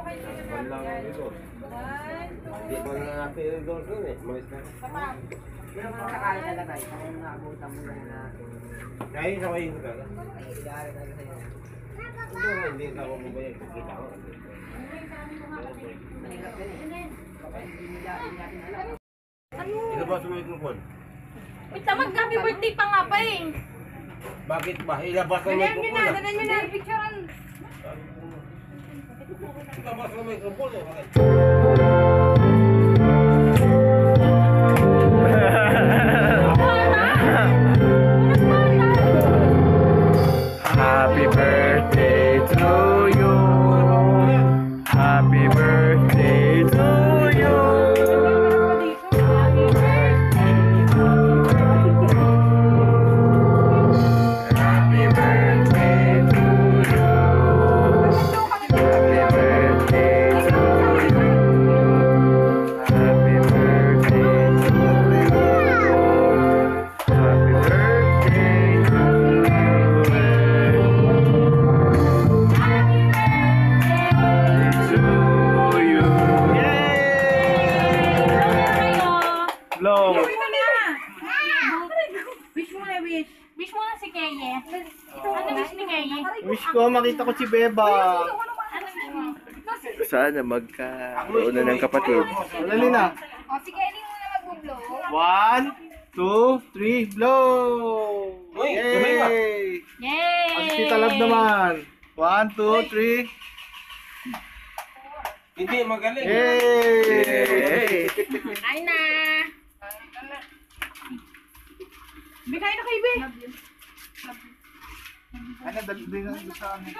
Wala lang ito. Hindi pa na natin ito doon eh. Malis na. Pero kung sakali talaga, kaya naabutan mo lang na Kaya sa kayo ka. iyari na sa'yo. Hindi na ako mabayag. Kita ko. Mahirap din eh. Kapag hindi nila alam. Ilabas mo yung mikrofon. Wait lang, mag-happy birthday pa nga pa eh. Bakit ba? Ilabas mo yung mikrofon. Dadan nyo na, picturean. Ilabas mo yung mikrofon. Happy birthday to you. Happy birthday to you. Happy birthday to you. Happy birthday to you. Happy birthday to you. Happy birthday to you. Happy birthday to you. Blow. Wish mo na, wish. Wish mo na si Keye. Ano wish ni Keye? Wish ko makita ko si Beba. Ano wish mo? Sana magkaroon na ng kapatid. Dali na. O, si Kelly muna mag-blow. 1, 2, 3, blow! Uy, gabay ba? Yay! Yay! Ang Tita Love naman. 1, 2, 3. Hindi, magaling. Yay! Kain na! Bigay na kay Ibe. Ano, dali na sa amin.